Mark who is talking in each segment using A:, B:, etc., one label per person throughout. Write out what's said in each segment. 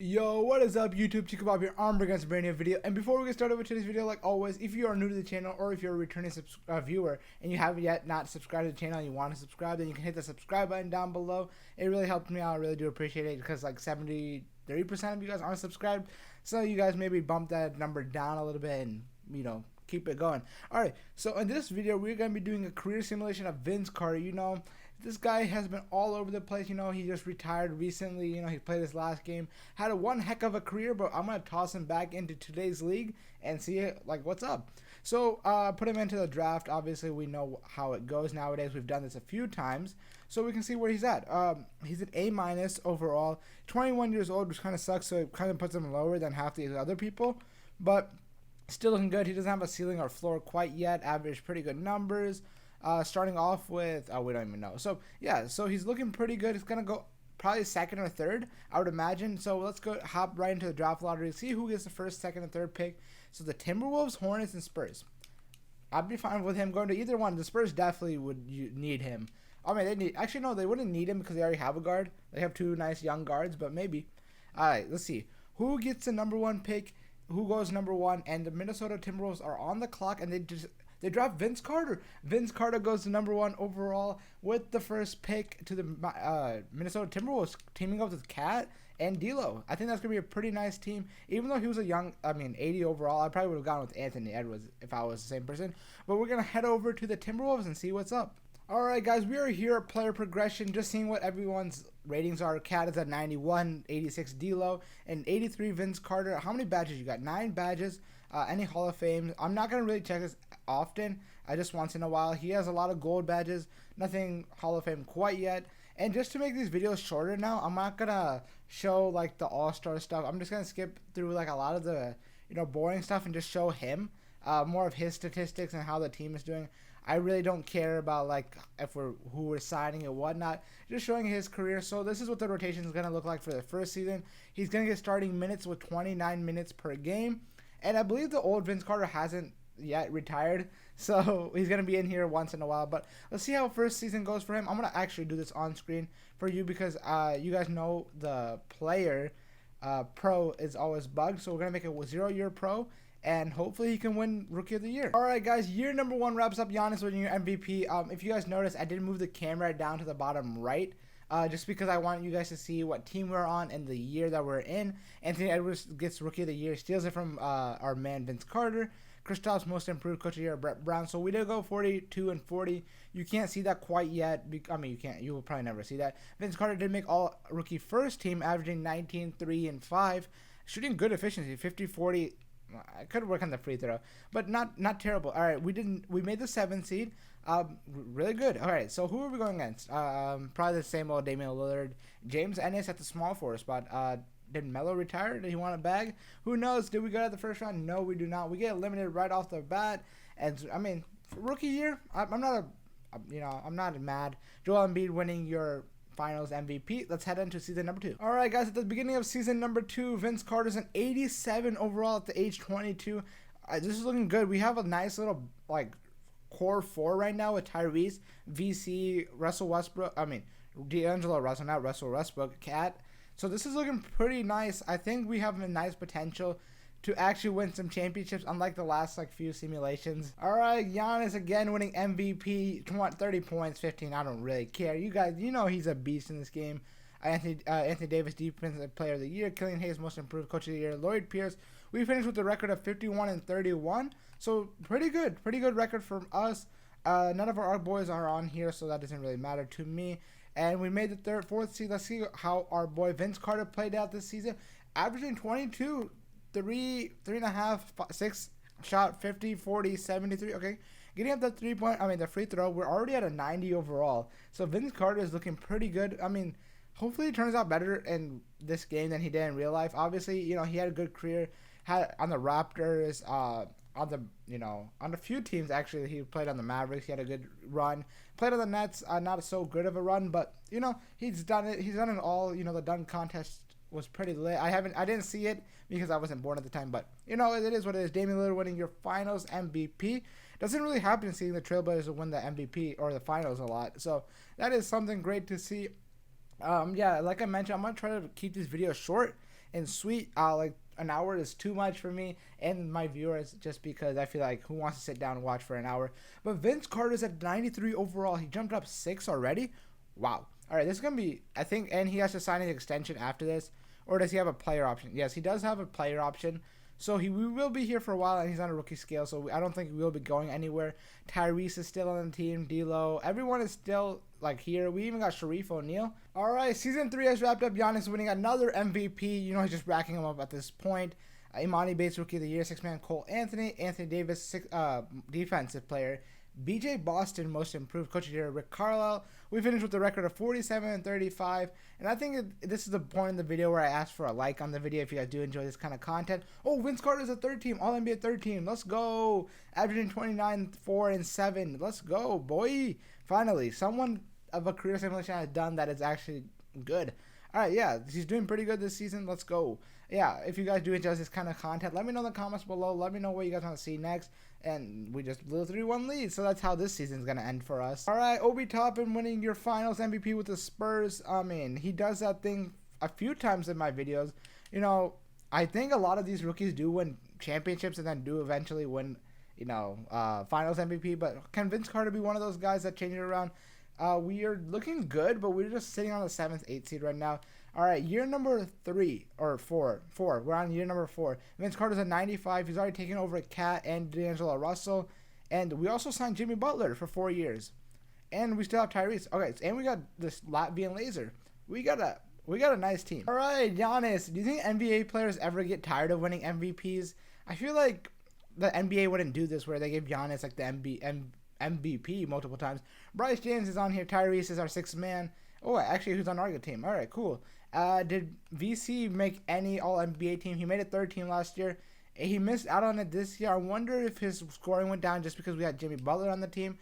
A: Yo, what is up YouTube? Chico Bob here. I'm bringing us a brand new video. And before we get started with today's video, like always, if you are new to the channel or if you're a returning viewer and you haven't yet not subscribed to the channel and you want to subscribe, then you can hit the subscribe button down below. It really helps me out. I really do appreciate it because like 33% of you guys aren't subscribed. So you guys maybe bump that number down a little bit and, keep it going. Alright, so in this video, we're going to be doing a career simulation of Vince Carter. This guy has been all over the place. He just retired recently. He played his last game. Had one heck of a career, but I'm going to toss him back into today's league and see, what's up. So, put him into the draft. Obviously, we know how it goes nowadays. We've done this a few times. So, we can see where he's at. He's an A- overall. 21 years old, which kind of sucks. So, it kind of puts him lower than half the other people. But still looking good. He doesn't have a ceiling or floor quite yet. Average pretty good numbers. Starting off with, we don't even know. So, yeah, so he's looking pretty good. He's going to go probably second or third, I would imagine. So, let's go hop right into the draft lottery. See who gets the first, second, and third pick. So, the Timberwolves, Hornets, and Spurs. I'd be fine with him going to either one. The Spurs definitely would need him. I mean, they wouldn't need him because they already have a guard. They have two nice young guards, but maybe. All right, let's see. Who gets the number one pick? Who goes number one? And the Minnesota Timberwolves are on the clock, and they draft Vince Carter. Vince Carter goes to number one overall with the first pick to the Minnesota Timberwolves, teaming up with Cat and D'Lo. I think that's going to be a pretty nice team. Even though he was 80 overall, I probably would have gone with Anthony Edwards if I was the same person. But we're going to head over to the Timberwolves and see what's up. Alright guys, we are here at player progression, just seeing what everyone's ratings are. Cat is at 91, 86 D'Lo, and 83 Vince Carter. How many badges you got? 9 badges. Any Hall of Fame? I'm not going to really check this often. Just once in a while. He has a lot of gold badges. Nothing Hall of Fame quite yet. And just to make these videos shorter now, I'm not going to show the all-star stuff. I'm just going to skip through a lot of the boring stuff and just show him more of his statistics and how the team is doing. I really don't care about who we're signing and whatnot. Just showing his career. So this is what the rotation is going to look like for the first season. He's going to get starting minutes with 29 minutes per game. And I believe the old Vince Carter hasn't yet retired. So he's going to be in here once in a while. But let's see how first season goes for him. I'm going to actually do this on screen for you because you guys know the player pro is always bugged. So we're going to make it a 0-year pro. And hopefully he can win Rookie of the Year. Alright guys, year number 1 wraps up Giannis winning your MVP. If you guys notice, I did move the camera down to the bottom right. Just because I want you guys to see what team we're on and the year that we're in. Anthony Edwards gets Rookie of the Year, steals it from our man Vince Carter. Kristaps Most Improved Coach of the Year, Brett Brown. So we did go 42 and 40. You can't see that quite yet. You will probably never see that. Vince Carter did make all rookie first team, averaging 19, 3, and 5. Shooting good efficiency, 50, 40. I could work on the free throw, but not terrible. All right, we made the 7th seed. Really good. All right, so who are we going against? Probably the same old Damian Lillard, James Ennis at the small forward spot. Did Melo retire? Did he want a bag? Who knows? Did we go at the first round? No, we do not. We get eliminated right off the bat. And for rookie year, I'm not mad. Joel Embiid winning your Finals MVP. Let's head into season number 2. Alright guys, at the beginning of season number 2, Vince Carter's an 87 overall at the age 22. This is looking good. We have a nice little core 4 right now with Tyrese, VC, Russell Westbrook. D'Angelo Russell, not Russell Westbrook, Cat. So this is looking pretty nice. I think we have a nice potential to actually win some championships, unlike the last few simulations. Alright, Giannis again winning MVP, 30 points, 15, I don't really care. You guys, he's a beast in this game. Anthony Davis, Defensive Player of the Year. Killian Hayes, Most Improved Coach of the Year. Lloyd Pierce, we finished with a record of 51 and 31. So pretty good record from us. None of our boys are on here, so that doesn't really matter to me. And we made the 4th seed. Let's see how our boy Vince Carter played out this season. Averaging 22, 3.5, 6 shot, 50, 40, 73. Okay, getting up that the free throw. We're already at a 90 overall. So Vince Carter is looking pretty good. Hopefully it turns out better in this game than he did in real life. Obviously, he had a good career. Had on the Raptors, on a few teams actually. He played on the Mavericks. He had a good run. Played on the Nets. Not so good of a run, but he's done it. He's done it all. The dunk contest was pretty lit. I didn't see it because I wasn't born at the time, but it is what it is. Damian Lillard winning your Finals MVP. Doesn't really happen seeing the Trailblazers win the MVP or the Finals a lot, so that is something great to see. Yeah, like I mentioned, I'm gonna try to keep these videos short And sweet, like an hour is too much for me and my viewers, just because I feel like who wants to sit down and watch for an hour. But Vince Carter's at 93 overall. He jumped up 6 already. Wow. All right, this is gonna be, I think, and he has to sign an extension after this, or does he have a player option? Yes, he does have a player option. So we will be here for a while, and he's on a rookie scale, so I don't think we will be going anywhere. Tyrese is still on the team, D'Lo, everyone is still like here. We even got Sharif O'Neal. All right, season 3 has wrapped up. Giannis winning another MVP. You know, he's just racking them up at this point. Imani Bates, Rookie of the Year, 6-man. Cole Anthony Davis, defensive player. BJ Boston, Most Improved, Coach of the Year, Rick Carlisle. We finished with a record of 47-35, and I think this is the point in the video where I asked for a like on the video if you guys do enjoy this kind of content. Oh, Vince Carter's a third team, All NBA third team. Let's go. Averaging 29, 4, and 7. Let's go, boy. Finally, someone of a career simulation has done that is actually good. All right, yeah, he's doing pretty good this season. Let's go. Yeah, if you guys do enjoy this kind of content, let me know in the comments below. Let me know what you guys want to see next. And we just blew a 3-1 lead, so that's how this season's going to end for us. All right, Obi Toppin winning your finals MVP with the Spurs. I mean, he does that thing a few times in my videos. You know, I think a lot of these rookies do win championships and then do eventually win, you know, finals MVP. But can Vince Carter be one of those guys that change it around? We are looking good, but we're just sitting on the 7th, 8th seed right now. All right, year number 3 or 4. We're on year number 4. Vince Carter's at 95. He's already taken over Cat and D'Angelo Russell. And we also signed Jimmy Butler for 4 years. And we still have Tyrese. Okay, and we got this Latvian Laser. We got a nice team. All right, Giannis, do you think NBA players ever get tired of winning MVPs? I feel like the NBA wouldn't do this where they give Giannis like the MVP multiple times. Bryce James is on here. Tyrese is our 6th man. Oh, actually, who's on our good team? All right, cool. Did VC make any All-NBA team? He made a 3rd team last year. He missed out on it this year. I wonder if his scoring went down just because we had Jimmy Butler on the team.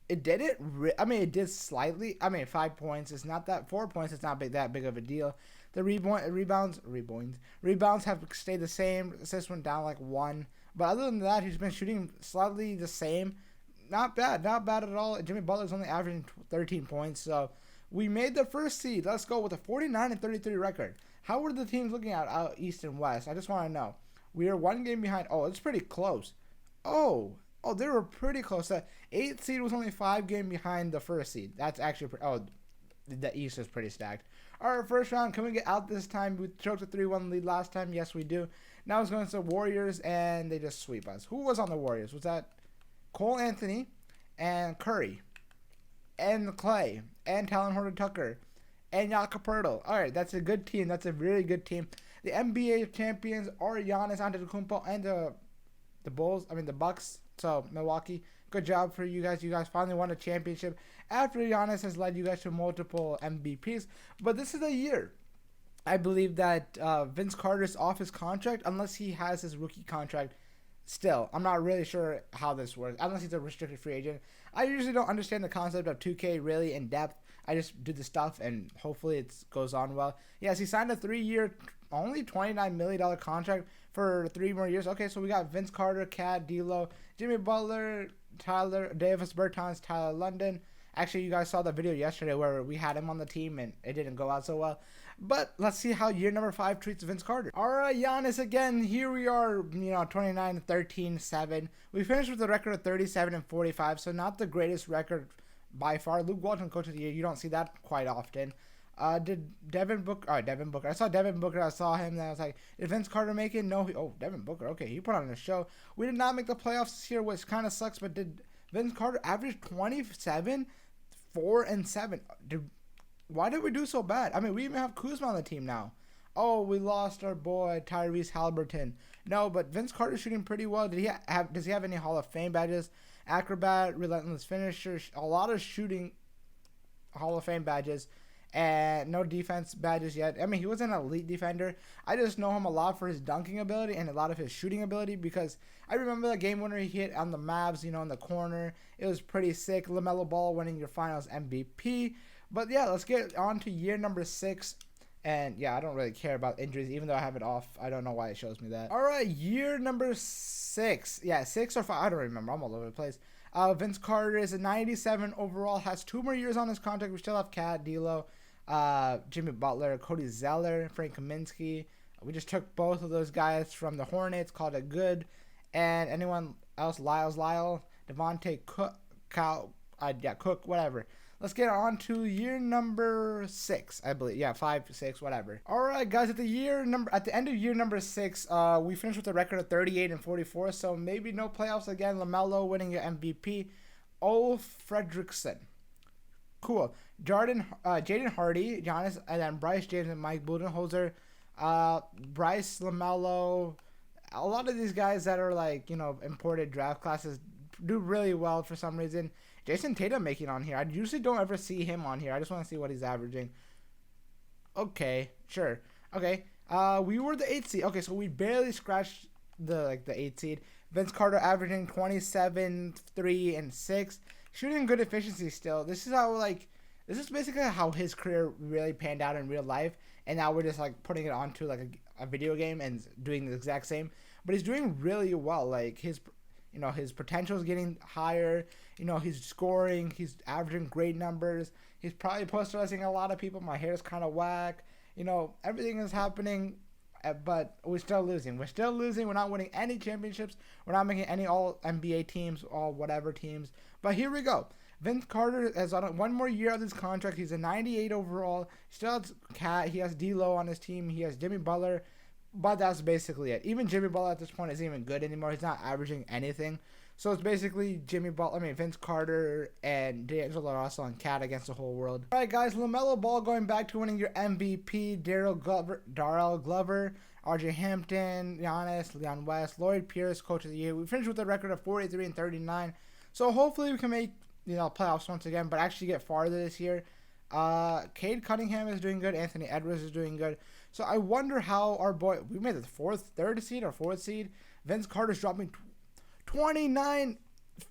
A: It didn't. I mean, it did slightly. I mean, 5 points. It's not that. 4 points. It's not that big of a deal. The rebounds have stayed the same. Assists went down like 1. But other than that, he's been shooting slightly the same. Not bad at all. Jimmy Butler's only averaging 13 points, so we made the 1st seed. Let's go with a 49-33 record. How were the teams looking out East and West? I just want to know. We are 1 game behind. Oh, it's pretty close. Oh, they were pretty close. The 8th seed was only 5 games behind the 1st seed. That's actually the East is pretty stacked. All right, 1st round. Can we get out this time? We choked a 3-1 lead last time. Yes, we do. Now it's going to the Warriors, and they just sweep us. Who was on the Warriors? Was that Cole Anthony and Curry and Clay and Talon Horton-Tucker and Jakob Poeltl. All right, that's a good team. That's a really good team. The NBA champions are Giannis Antetokounmpo and the Bucks. So Milwaukee, good job for you guys. You guys finally won a championship after Giannis has led you guys to multiple MVPs. But this is a year I believe that Vince Carter's off his contract unless he has his rookie contract. Still, I'm not really sure how this works, unless he's a restricted free agent. I usually don't understand the concept of 2K really in depth. I just do the stuff, and hopefully it goes on well. Yes, he signed a 3-year, only $29 million contract for 3 more years. Okay, so we got Vince Carter, Cat, D'Lo, Jimmy Butler, Tyler Davis Bertans, Tyler London. Actually, you guys saw the video yesterday where we had him on the team, and it didn't go out so well. But let's see how year number 5 treats Vince Carter. All right, Giannis again. Here we are, 29, 13, 7. We finished with a record of 37 and 45, so not the greatest record by far. Luke Walton, Coach of the Year. You don't see that quite often. Did Devin Booker? Devin Booker. I saw Devin Booker. I saw him. And I was like, did Vince Carter make it? No. Devin Booker. Okay, he put on a show. We did not make the playoffs this year, which kind of sucks. But did Vince Carter average 27, 4, and 7? Why did we do so bad? I mean, we even have Kuzma on the team now. Oh, we lost our boy Tyrese Halliburton. No, but Vince Carter's shooting pretty well. Does he have any Hall of Fame badges? Acrobat, relentless finisher, a lot of shooting Hall of Fame badges, and no defense badges yet. I mean, he was an elite defender. I just know him a lot for his dunking ability and a lot of his shooting ability because I remember the game winner he hit on the Mavs, in the corner. It was pretty sick. LaMelo Ball winning your finals MVP. But yeah, let's get on to year number 6. And yeah, I don't really care about injuries, even though I have it off. I don't know why it shows me that. All right, year number 6. Yeah, 6 or 5. I don't remember. I'm all over the place. Vince Carter is a 97 overall. Has 2 more years on his contract. We still have Cat, D'Lo, Jimmy Butler, Cody Zeller, Frank Kaminsky, We just took both of those guys from the Hornets, called it good. And anyone else, Lyle, Devontae Cook, Cook, whatever. Let's get on to year number 6, I believe. Yeah, 5, 6, whatever. All right, guys. At the end of year number 6, we finished with a record of 38-44. So maybe no playoffs again. LaMelo winning your MVP. Ulf Fredrickson. Cool. Jaden Hardy, Giannis, and then Bryce James and Mike Budenholzer. Bryce, LaMelo. A lot of these guys that are like, imported draft classes do really well for some reason. Jason Tatum making on here. I usually don't ever see him on here. I just want to see what he's averaging. Okay, sure. Okay. We were the 8th seed. Okay, so we barely scratched the 8th seed. Vince Carter averaging 27, 3, and 6. Shooting good efficiency still. This is basically how his career really panned out in real life. And now we're just like putting it onto like a video game and doing the exact same. But he's doing really well. Like his potential is getting higher. He's scoring. He's averaging great numbers. He's probably posterizing a lot of people. My hair is kind of whack. Everything is happening, but we're still losing. We're not winning any championships. We're not making any all NBA teams, all whatever teams. But here we go. Vince Carter has on one more year of this contract. He's a 98 overall. He still has Cat. He has D'Lo on his team. He has Jimmy Butler. But that's basically it. Even Jimmy Butler at this point isn't even good anymore. He's not averaging anything. So it's basically Vince Carter and D'Angelo Russell and Cat against the whole world. All right, guys. LaMelo Ball going back to winning your MVP. Darrell Glover, RJ Hampton, Giannis, Leon West, Lloyd Pierce, Coach of the Year. We finished with a record of 43-39. So hopefully we can make playoffs once again, but actually get farther this year. Cade Cunningham is doing good. Anthony Edwards is doing good. So I wonder how our boy, we made the third seed or fourth seed. Vince Carter's dropping 29,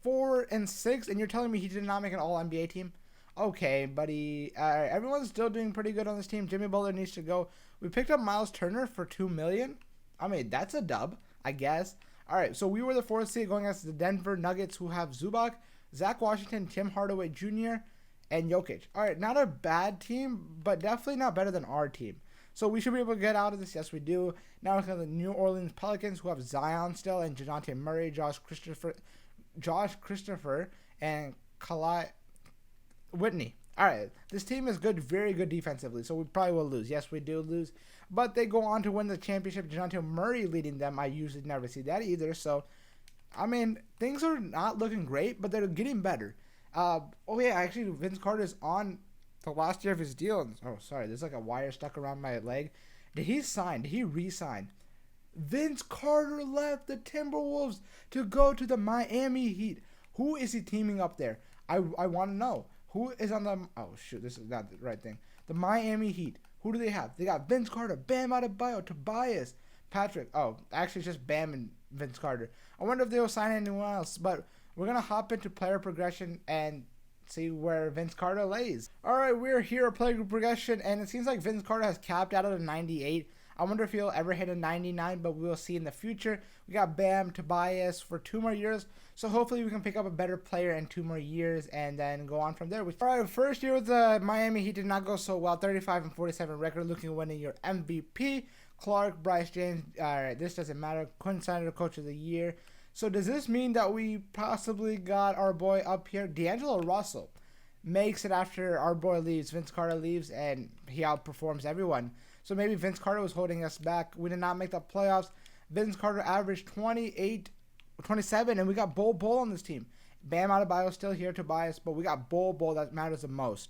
A: 4, and 6, and you're telling me he did not make an All-NBA team? Okay, buddy. Everyone's still doing pretty good on this team. Jimmy Butler needs to go. We picked up Miles Turner for $2 million. I mean, that's a dub, I guess. All right, so we were the 4th seed going against the Denver Nuggets, who have Zubac, Zach Washington, Tim Hardaway Jr., and Jokic. All right, not a bad team, but definitely not better than our team. So we should be able to get out of this. Yes, we do. Now we have the New Orleans Pelicans, who have Zion still, and DeJounte Murray, Josh Christopher, and Kali Whitney. All right, this team is good, very good defensively, so we probably will lose. Yes, we do lose, but they go on to win the championship. DeJounte Murray leading them. I usually never see that either. So, I mean, things are not looking great, but they're getting better. Actually, Vince Carter's on the last year of his deal. Oh, sorry, there's like a wire stuck around my leg. Did he sign? Did he re-sign? Vince Carter left the Timberwolves to go to the Miami Heat. Who is he teaming up there? I want to know. Who is on the... Oh, shoot, this is not the right thing. The Miami Heat. Who do they have? They got Vince Carter, Bam Adebayo, Tobias, Patrick. Oh, actually, it's just Bam and Vince Carter. I wonder if they'll sign anyone else, but we're going to hop into player progression and see where Vince Carter lays. All right, we're here at player progression, and it seems like Vince Carter has capped out at a 98. I wonder if he'll ever hit a 99, but we will see in the future. We got Bam, Tobias for 2 more years, so hopefully we can pick up a better player in 2 more years and then go on from there. All right, first year with the Miami Heat did not go so well. 35-47 record, looking winning your MVP. Clark, Bryce James. All right, this doesn't matter. Quinn Snyder, Coach of the Year. So does this mean that we possibly got our boy up here? D'Angelo Russell makes it after our boy leaves. Vince Carter leaves, and he outperforms everyone. So maybe Vince Carter was holding us back. We did not make the playoffs. Vince Carter averaged 27, and we got Bol on this team. Bam Adebayo still here, Tobias, but we got Bol that matters the most.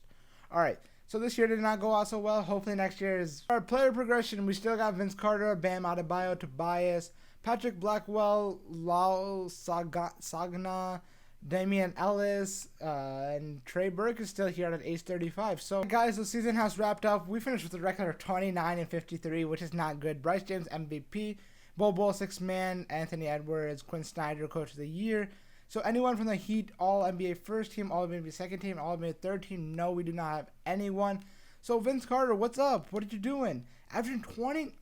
A: All right, so this year did not go out so well. Hopefully next year is our player progression. We still got Vince Carter, Bam Adebayo, Tobias, Patrick Blackwell, Lal Sagna, Damian Ellis, and Trey Burke is still here at age 35. So, guys, the season has wrapped up. We finished with a record of 29-53, which is not good. Bryce James, MVP. Bol 6-man. Anthony Edwards, Quinn Snyder, Coach of the Year. So, anyone from the Heat, All-NBA first team, All-NBA second team, All-NBA third team? No, we do not have anyone. So, Vince Carter, what's up? What are you doing? Averaging 20...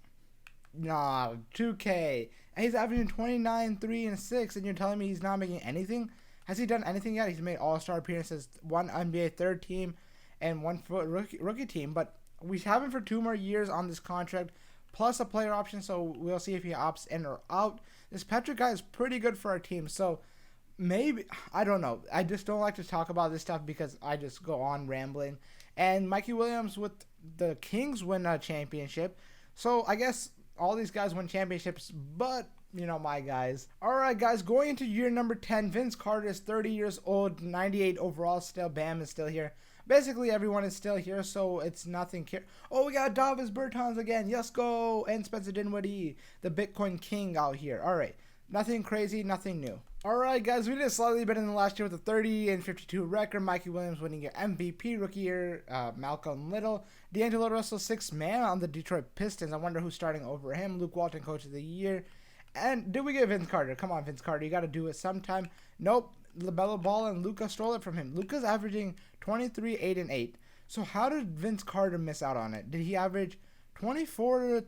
A: Nah, 2K. And he's averaging 29, 3, and 6, and you're telling me he's not making anything? Has he done anything yet? He's made all-star appearances, 1 NBA third team, and 1 rookie team. But we have him for 2 more years on this contract. plus a player option, so we'll see if he opts in or out. This Petric guy is pretty good for our team, so maybe, I don't know. I just don't like to talk about this stuff because I just go on rambling. And Mikey Williams with the Kings win a championship, so I guess all these guys win championships, but you know, my guys. Alright guys, going into year number 10, Vince Carter is 30 years old, 98 overall still. Bam is still here. Basically everyone is still here, so it's nothing. Oh, we got Davis Bertans again. Yes, go. And Spencer Dinwiddie, the Bitcoin King out here. Alright, nothing crazy, nothing new. Alright guys, we did slightly better than last year with a 30-52 record. Mikey Williams winning your MVP rookie year. Malcolm Little. D'Angelo Russell, 6th man on the Detroit Pistons. I wonder who's starting over him. Luke Walton, coach of the year. And did we get Vince Carter? Come on, Vince Carter. You got to do it sometime. Nope. LaMelo Ball and Luka stole it from him. Luka's averaging 23, 8, and 8. So how did Vince Carter miss out on it? Did he average 24,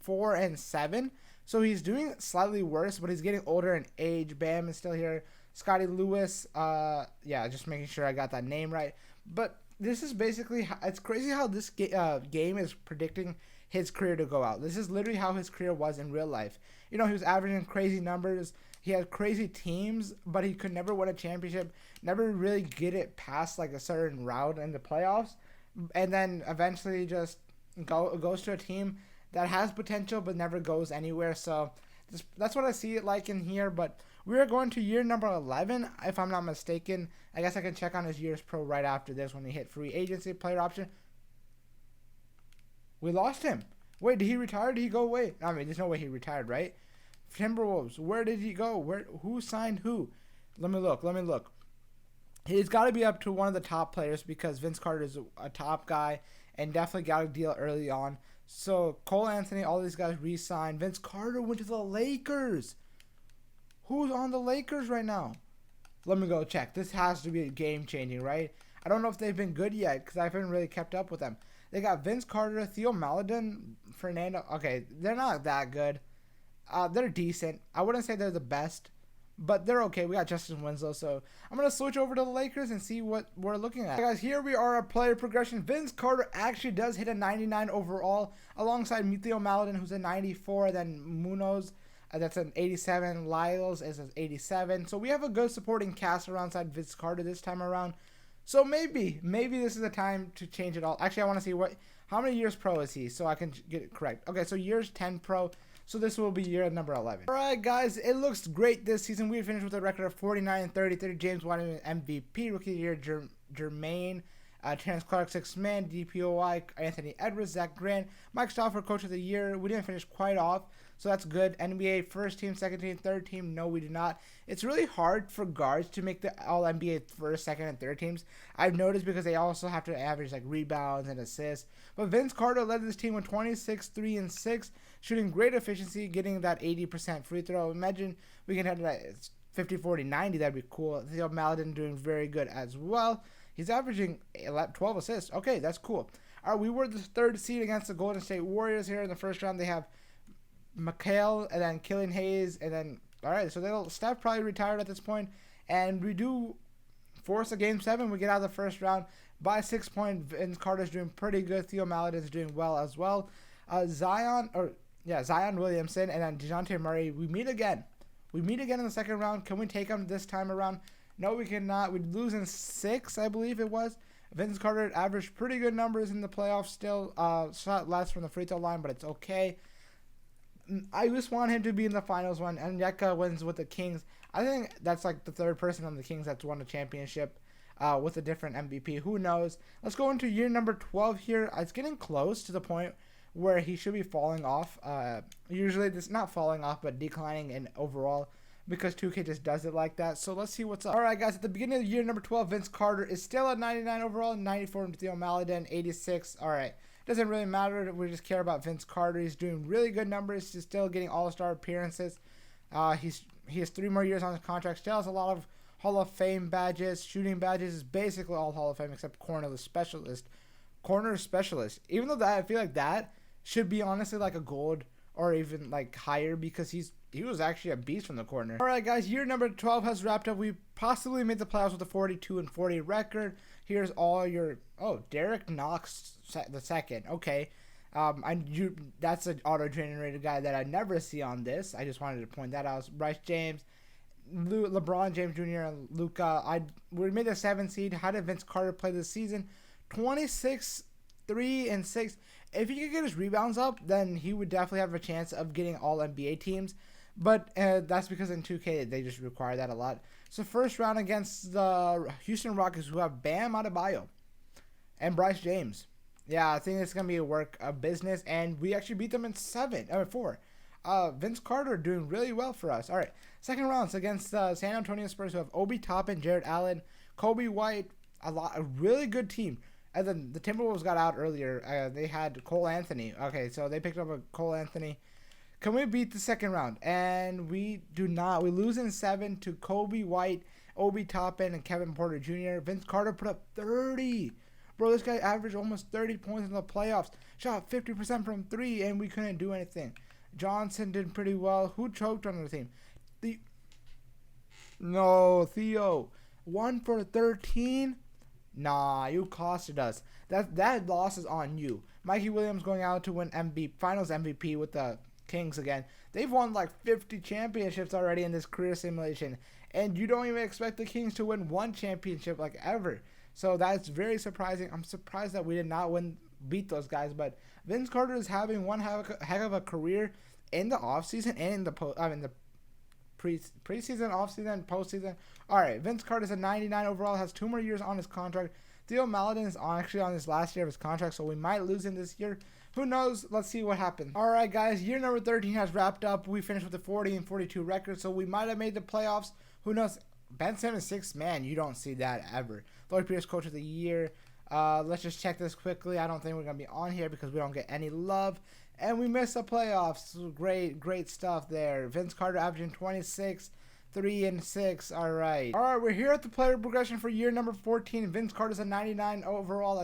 A: 4, and 7? So he's doing slightly worse, but he's getting older in age. Bam is still here. Scotty Lewis. Yeah, just making sure I got that name right. But this is basically, it's crazy how this game is predicting his career to go out. This is literally how his career was in real life. You know, he was averaging crazy numbers. He had crazy teams, but he could never win a championship, never really get it past like a certain route in the playoffs, and then eventually just goes to a team that has potential but never goes anywhere. So that's what I see it like in here. But we are going to year number 11, if I'm not mistaken. I guess I can check on his years pro right after this when he hit free agency player option. We lost him. Wait, did he retire? Did he go away? I mean, there's no way he retired, right? Timberwolves, where did he go? Who signed who? Let me look. He's got to be up to one of the top players because Vince Carter is a top guy and definitely got a deal early on. So Cole Anthony, all these guys re-signed. Vince Carter went to the Lakers. Who's on the Lakers right now? Let me go check. This has to be game-changing, right? I don't know if they've been good yet because I haven't really kept up with them. They got Vince Carter, Theo Maledon, Fernando. Okay, they're not that good. They're decent. I wouldn't say they're the best, but they're okay. We got Justin Winslow, so I'm going to switch over to the Lakers and see what we're looking at. Guys, here we are at player progression. Vince Carter actually does hit a 99 overall alongside Theo Maledon, who's a 94, then Munoz, that's an 87. Lyles is an 87. So we have a good supporting cast alongside Vince Carter this time around. So maybe this is the time to change it all. Actually, I want to see how many years pro is he so I can get it correct. Okay, so years 10 pro. So this will be year number 11. All right, guys, it looks great this season. We finished with a record of 49-30. James Wiseman MVP, rookie of the year, Jermaine, Terrence Clark, 6th man, DPOI, Anthony Edwards, Zach Grant, Mike Stauffer, coach of the year. We didn't finish quite off, so that's good. NBA first team, second team, third team. No, we did not. It's really hard for guards to make the All-NBA first, second, and third teams. I've noticed because they also have to average like rebounds and assists. But Vince Carter led this team with 26, 3, and 6, shooting great efficiency, getting that 80% free throw. Imagine we can have that 50, 40, 90. That'd be cool. Theo Maledon doing very good as well. He's averaging 12 assists. Okay, that's cool. All right, we were the third seed against the Golden State Warriors here in the first round. They have McHale and then Killian Hayes, and then all right, so Steph probably retired at this point, and we do force a game 7. We get out of the first round by 6 points. Vince Carter's doing pretty good. Theo Maledon's doing well as well. Zion Williamson and then DeJounte Murray. We meet again. in the second round. Can we take him this time around? No, we cannot. We'd lose in 6, I believe it was. Vince Carter averaged pretty good numbers in the playoffs still. Shot less from the free throw line, but it's okay. I just want him to be in the finals when Onyeka wins with the Kings. I think that's like the third person on the Kings that's won a championship with a different MVP. Who knows? Let's go into year number 12 here. It's getting close to the point where he should be falling off. Usually, this not falling off, but declining in overall, because 2K just does it like that. So let's see what's up. All right, guys, at the beginning of year number 12, Vince Carter is still at 99 overall, 94 from Theo Maledon, 86. All right, doesn't really matter. We just care about Vince Carter. He's doing really good numbers. He's still getting all-star appearances. He has 3 more years on his contract. Still has a lot of Hall of Fame badges. Shooting badges is basically all Hall of Fame except corner specialist. Even though that I feel like that should be honestly like a gold or even like higher, because he was actually a beast from the corner. All right, guys, year number 12 has wrapped up. We possibly made the playoffs with a 42-40 record. Here's all your Derek Knox the second. Okay, That's an auto-generated guy that I never see on this. I just wanted to point that out. Bryce James, LeBron James Jr. and Luka. We made the 7th seed. How did Vince Carter play this season? 26, 3 and 6. If he could get his rebounds up, then he would definitely have a chance of getting all NBA teams. But that's because in 2K they just require that a lot. So first round against the Houston Rockets, who have Bam Adebayo and Bryce James. Yeah, I think it's gonna be a work of business, and we actually beat them in 4. Vince Carter doing really well for us. All right, second rounds against the San Antonio Spurs, who have Obi Toppin, Jared Allen, Kobe White, a really good team. And then the Timberwolves got out earlier. They had Cole Anthony. Okay, so they picked up a Cole Anthony. Can we beat the second round? And we do not. We lose in 7 to Kobe White, Obi Toppin, and Kevin Porter Jr. Vince Carter put up 30. Bro, this guy averaged almost 30 points in the playoffs. Shot 50% from 3, and we couldn't do anything. Johnson did pretty well. Who choked on the team? Theo. 1 for 13? Nah, you costed us. That loss is on you. Mikey Williams going out to win Finals MVP with the Kings again. They've won like 50 championships already in this career simulation, and you don't even expect the Kings to win 1 championship like ever. So that's very surprising. I'm surprised that we did not beat those guys. But Vince Carter is having one heck of a career in the offseason and in the preseason, offseason, postseason. All right, Vince Carter's a 99 overall, has 2 more years on his contract. Theo Maledon is actually on his last year of his contract, so we might lose him this year. Who knows? Let's see what happens. All right, guys, year number 13 has wrapped up. We finished with a 40 and 42 record, so we might have made the playoffs. Who knows? Ben Simmons, 6th man. You don't see that ever. Lloyd Pierce, Coach of the Year. Let's just check this quickly. I don't think we're going to be on here because we don't get any love. And we missed the playoffs. Great stuff there. Vince Carter averaging 26, 3 and 6. All right, we're here at the player progression for year number 14. Vince Carter's a 99 overall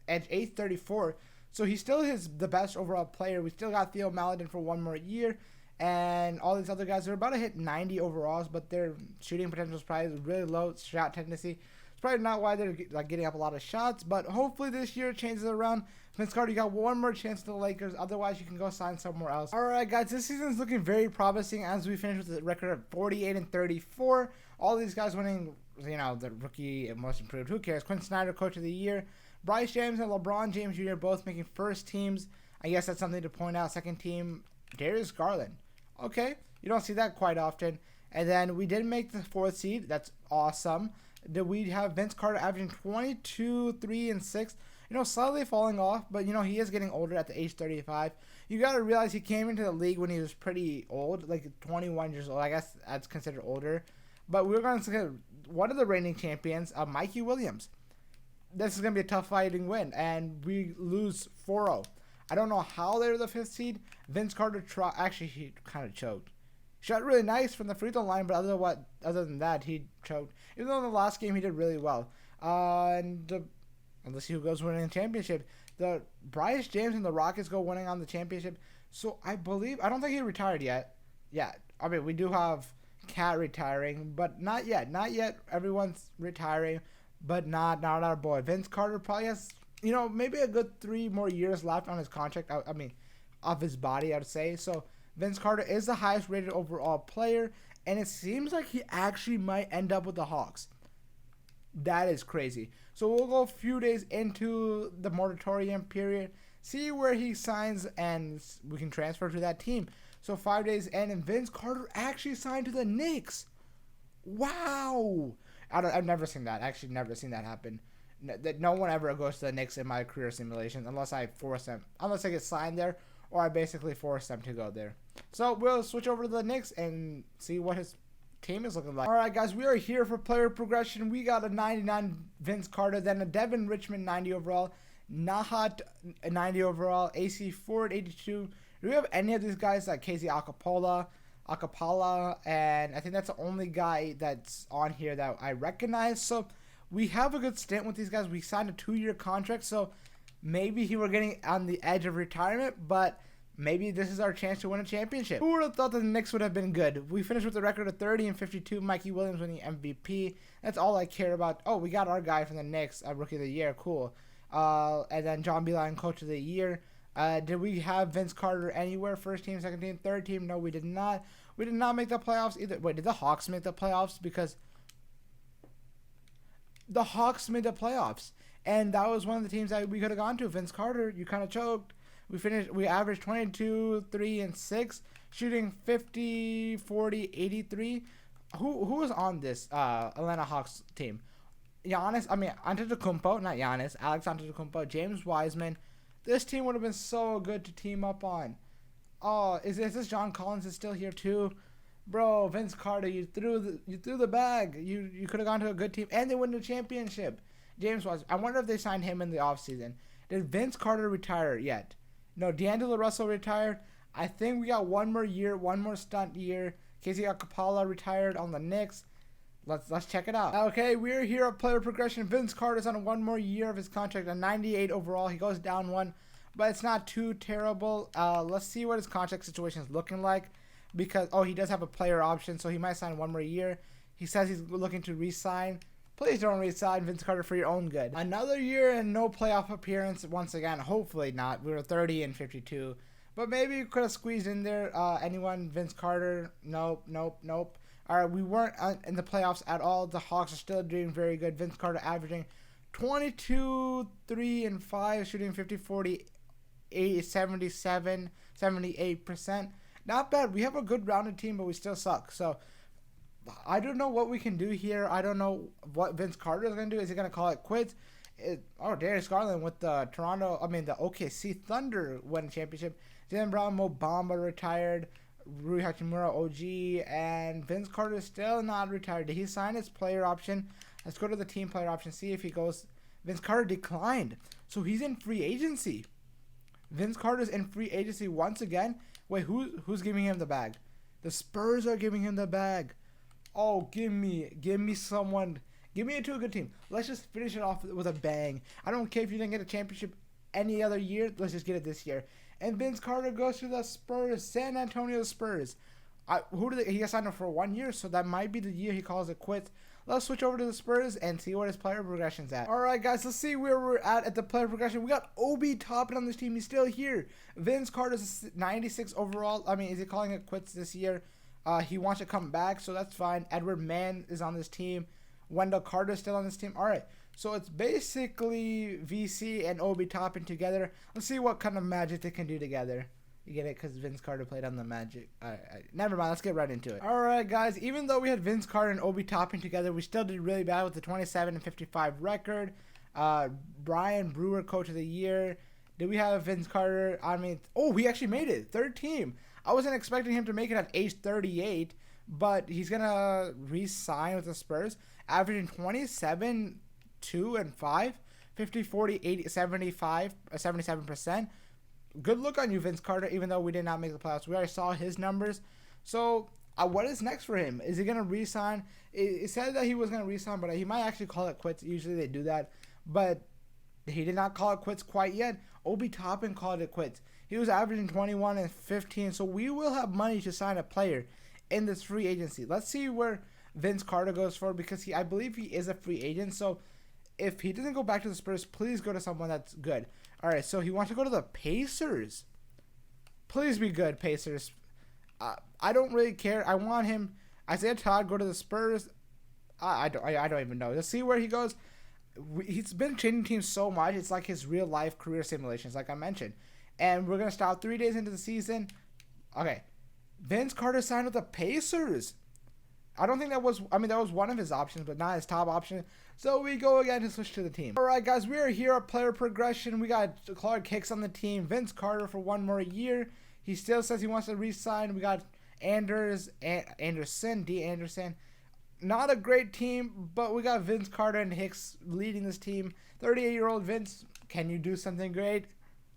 A: at age 34. So he still is the best overall player. We still got Theo Maledon for 1 more year. And all these other guys are about to hit 90 overalls, but their shooting potential is probably really low. Shot tendency. It's probably not why they're getting up a lot of shots, but hopefully this year it changes around. Vince Carter, you got 1 more chance to the Lakers. Otherwise, you can go sign somewhere else. All right, guys, this season is looking very promising as we finish with a record of 48 and 34. All these guys winning, the rookie and most improved. Who cares? Quinn Snyder, Coach of the Year. Bryce James and LeBron James Jr. both making first teams. I guess that's something to point out. Second team, Darius Garland. Okay, you don't see that quite often. And then we did make the 4th seed. That's awesome. Did we have Vince Carter averaging 22, 3 and 6? Slightly falling off, but he is getting older at the age 35. You got to realize he came into the league when he was pretty old, like 21 years old. I guess that's considered older. But we're going to get one of the reigning champions, Mikey Williams. This is going to be a tough fighting win, and we lose 4-0. I don't know how they're the 5th seed. Vince Carter he kind of choked. Shot really nice from the free throw line, but other than that, he choked. Even though in the last game he did really well. Let's see who goes winning the championship. The Bryce James and the Rockets go winning on the championship. So I don't think he retired yet. Yeah, I mean, we do have Cat retiring, but not yet. Not yet. Everyone's retiring, but not our boy. Vince Carter probably has, maybe a good 3 more years left on his contract. I mean, of his body, I would say. So Vince Carter is the highest rated overall player, and it seems like he actually might end up with the Hawks. That is crazy. So we'll go a few days into the moratorium period, see where he signs, and we can transfer to that team. So 5 days in, and Vince Carter actually signed to the Knicks. Wow. I've never seen that. Actually, never seen that happen. No one ever goes to the Knicks in my career simulation unless I force them. Unless I get signed there, or I basically force them to go there. So we'll switch over to the Knicks and see what his team is looking like. All right, guys, we are here for player progression. We got a 99 Vince Carter, then a Devin Richmond 90 overall, Nahat 90 overall, AC Ford 82. Do we have any of these guys like Casey Acapella, and I think that's the only guy that's on here that I recognize. So we have a good stint with these guys. We signed a 2-year contract, so maybe he were getting on the edge of retirement, but maybe this is our chance to win a championship. Who would have thought that the Knicks would have been good? We finished with a record of 30 and 52. Mikey Williams winning MVP. That's all I care about. Oh, we got our guy from the Knicks, Rookie of the Year. Cool. And then John Beilein, Coach of the Year. Did we have Vince Carter anywhere? First team, second team, third team? No, we did not. We did not make the playoffs either. Wait, did the Hawks make the playoffs? Because the Hawks made the playoffs, and that was one of the teams that we could have gone to. Vince Carter, you kind of choked. We averaged 22, 3, and 6, shooting 50, 40, 83. Who was on this Atlanta Hawks team? Antetokounmpo, not Giannis, Alex Antetokounmpo, James Wiseman. This team would have been so good to team up on. Oh, is this John Collins is still here too? Bro, Vince Carter, you threw the bag. You could have gone to a good team, and they win the championship. James Wiseman. I wonder if they signed him in the offseason. Did Vince Carter retire yet? No, D'Angelo Russell retired. I think we got one more year, one more stunt year. Casey Okapala retired on the Knicks. Let's check it out. Okay, we're here at player progression. Vince Carter's on one more year of his contract, a 98 overall. He goes down one, but it's not too terrible. Let's see what his contract situation is looking like, because he does have a player option, so he might sign one more year. He says he's looking to re-sign. Please don't re-sign Vince Carter for your own good. Another year and no playoff appearance once again. Hopefully not. We were 30 and 52. But maybe you could have squeezed in there. Anyone? Vince Carter? Nope. All right, we weren't in the playoffs at all. The Hawks are still doing very good. Vince Carter averaging 22, 3, and 5, shooting 50, 40, 80, 77, 78%. Not bad. We have a good rounded team, but we still suck. So I don't know what we can do here. I don't know what Vince Carter is going to do. Is he going to call it quits? Darius Garland with the OKC Thunder won a championship. Jaylen Brown, Mo Bamba retired. Rui Hachimura, OG, and Vince Carter is still not retired. Did he sign his player option? Let's go to the team player option, see if he goes. Vince Carter declined, so he's in free agency. Vince Carter's in free agency once again. Wait, who's giving him the bag? The Spurs are giving him the bag. Oh, give me someone. Give me to a good team. Let's just finish it off with a bang. I don't care if you didn't get a championship any other year. Let's just get it this year. And Vince Carter goes to the Spurs, San Antonio Spurs. He got signed up for 1 year, so that might be the year he calls it quits. Let's switch over to the Spurs and see what his player progression's at. All right, guys, let's see where we're at the player progression. We got Obi Toppin on this team. He's still here. Vince Carter's 96 overall. Is he calling it quits this year? He wants to come back, so that's fine. Edward Mann is on this team. Wendell Carter's still on this team. All right. So it's basically VC and Obi Toppin together. Let's see what kind of magic they can do together. You get it? Because Vince Carter played on the Magic. Never mind. Let's get right into it. All right, guys. Even though we had Vince Carter and Obi Toppin together, we still did really bad with the 27 and 55 record. Brian Brewer, Coach of the Year. Did we have Vince Carter? He actually made it. Third team. I wasn't expecting him to make it at age 38, but he's going to re-sign with the Spurs, averaging 27, 2, and 5, 50, 40, 80, 75, 77%. Good look on you, Vince Carter, even though we did not make the playoffs. We already saw his numbers. So, what is next for him? Is he going to re-sign? It said that he was going to re-sign, but he might actually call it quits. Usually they do that. But he did not call it quits quite yet. Obi Toppin called it quits. He was averaging 21 and 15. So, we will have money to sign a player in this free agency. Let's see where Vince Carter goes for, because I believe he is a free agent. So, if he doesn't go back to the Spurs, please go to someone that's good. All right, so he wants to go to the Pacers. Please be good, Pacers. I don't really care. I want him. Isaiah Todd go to the Spurs. I don't even know. Let's see where he goes. He's been changing teams so much. It's like his real life career simulations, like I mentioned. And we're gonna stop 3 days into the season. Okay, Vince Carter signed with the Pacers. I don't think that was one of his options, but not his top option. So we go again to switch to the team. All right, guys, we are here at player progression. We got Clark Hicks on the team. Vince Carter for 1 more year. He still says he wants to re-sign. We got Anderson. Not a great team, but we got Vince Carter and Hicks leading this team. 38-year-old Vince, can you do something great?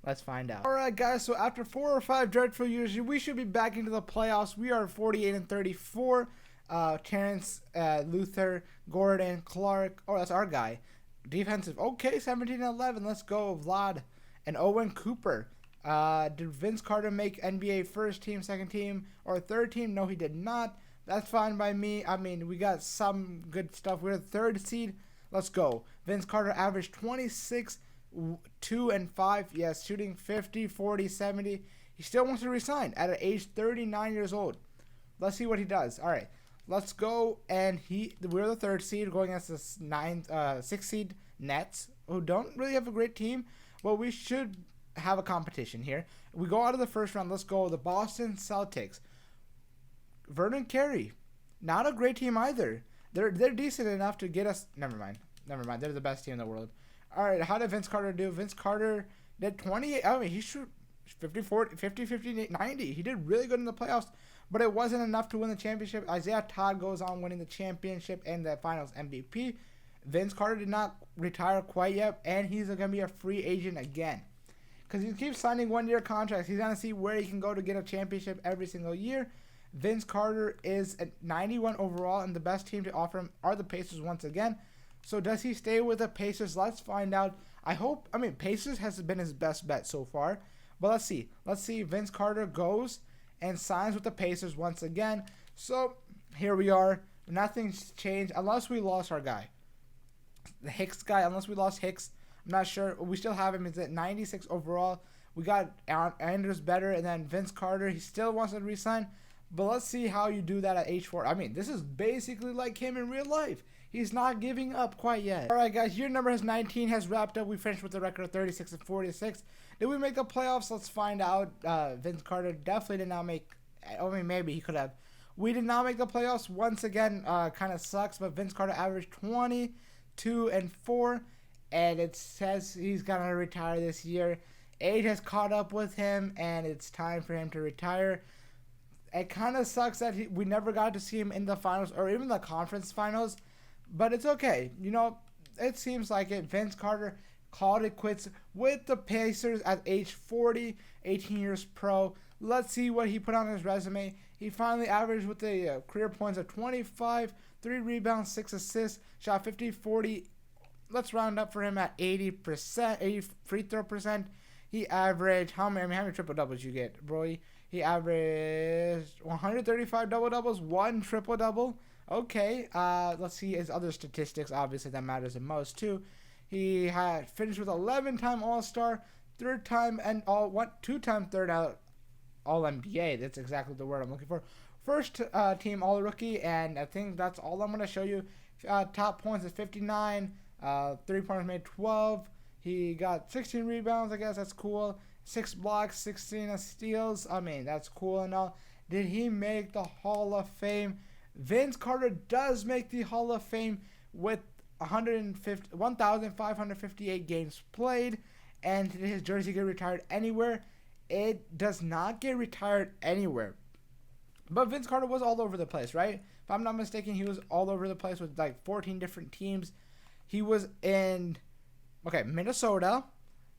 A: Let's find out. All right, guys, so after 4 or 5 dreadful years, we should be back into the playoffs. We are 48 and 34. Terrence, Luther, Gordon, Clark. Oh, that's our guy. Defensive. Okay, 17 and 11. Let's go. Vlad and Owen Cooper. Did Vince Carter make NBA first team, second team, or third team? No, he did not. That's fine by me. We got some good stuff. We're the 3rd seed. Let's go. Vince Carter averaged 26 2 and 5. Yes, shooting 50, 40, 70. He still wants to resign at an age 39 years old. Let's see what he does. All right, let's go. And we're the 3rd seed going against the 6th seed Nets, who don't really have a great team. Well, we should have a competition here. We go out of the first round. Let's go the Boston Celtics. Vernon Carey, not a great team either. They're decent enough to get us. Never mind. They're the best team in the world. All right, how did Vince Carter do? Vince Carter did 28. I mean, he shoot 50, 40, 50, 50, 90. He did really good in the playoffs, but it wasn't enough to win the championship. Isaiah Todd goes on winning the championship and the Finals MVP. Vince Carter did not retire quite yet, and he's going to be a free agent again. Because he keeps signing one-year contracts. He's going to see where he can go to get a championship every single year. Vince Carter is at 91 overall, and the best team to offer him are the Pacers once again. So does he stay with the Pacers? Let's find out. Pacers has been his best bet so far. But let's see. Let's see. Vince Carter goes and signs with the Pacers once again. So here we are. Nothing's changed unless we lost our guy. The Hicks guy, unless we lost Hicks. I'm not sure. We still have him. He's at 96 overall. We got Anders better, and then Vince Carter. He still wants to resign. But let's see how you do that at age 4. I mean, this is basically like him in real life. He's not giving up quite yet. All right, guys, your number 19 has wrapped up. We finished with a record of 36 and 46. Did we make the playoffs? Let's find out. Vince Carter definitely did not make. I mean, maybe he could have. We did not make the playoffs. Once again, kind of sucks. But Vince Carter averaged 22 and 4, and it says he's gonna retire this year. Age has caught up with him, and it's time for him to retire. It kind of sucks that we never got to see him in the finals or even the conference finals, but it's okay. You know, it seems like it. Vince Carter called it quits with the Pacers at age 40, 18 years pro. Let's see what he put on his resume. He finally averaged with the career points of 25, 3 rebounds, 6 assists, shot 50, 40. Let's round up for him at 80%, 80 free throw percent. He averaged, how many triple doubles you get, bro? He averaged 135 double doubles, 1 triple double. Okay, let's see his other statistics. Obviously, that matters the most too. He had finished with 11-time All-Star, 3rd-time and 2-time third All-NBA. That's exactly the word I'm looking for. First team All-Rookie, and I think that's all I'm gonna show you. Top points is 59. 3-pointers made 12. He got 16 rebounds. I guess that's cool. 6 blocks, 16 steals. I mean, that's cool and all. Did he make the Hall of Fame? Vince Carter does make the Hall of Fame with 1,558 games played, and did his jersey get retired anywhere? It does not get retired anywhere. But Vince Carter was all over the place, right? If I'm not mistaken, he was all over the place with like 14 different teams. He was in, Minnesota,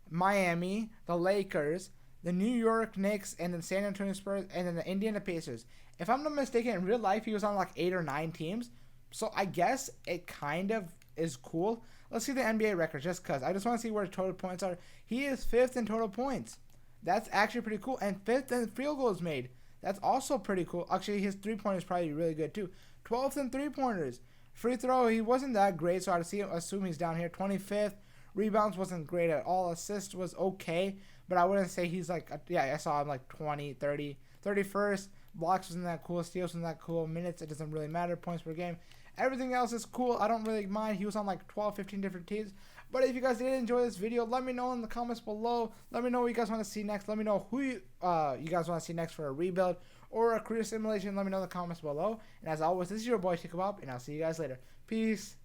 A: Miami, the Lakers, the New York Knicks, and then San Antonio Spurs, and then the Indiana Pacers. If I'm not mistaken, in real life, he was on like 8 or 9 teams. So I guess it kind of is cool. Let's see the NBA record just because. I just want to see where his total points are. He is 5th in total points. That's actually pretty cool. And 5th in field goals made. That's also pretty cool. Actually, his 3-pointers probably really good too. 12th in 3-pointers. Free throw, he wasn't that great, so I'd assume he's down here. 25th. Rebounds wasn't great at all. Assists was okay, but I wouldn't say he's like, I saw him like 20, 30. 31st. Blocks wasn't that cool. Steals wasn't that cool. Minutes, it doesn't really matter. Points per game. Everything else is cool. I don't really mind. He was on like 12, 15 different teams. But if you guys did enjoy this video, let me know in the comments below. Let me know what you guys want to see next. Let me know who you guys want to see next for a rebuild or a career simulation. Let me know in the comments below. And as always, this is your boy Chikabop, and I'll see you guys later. Peace.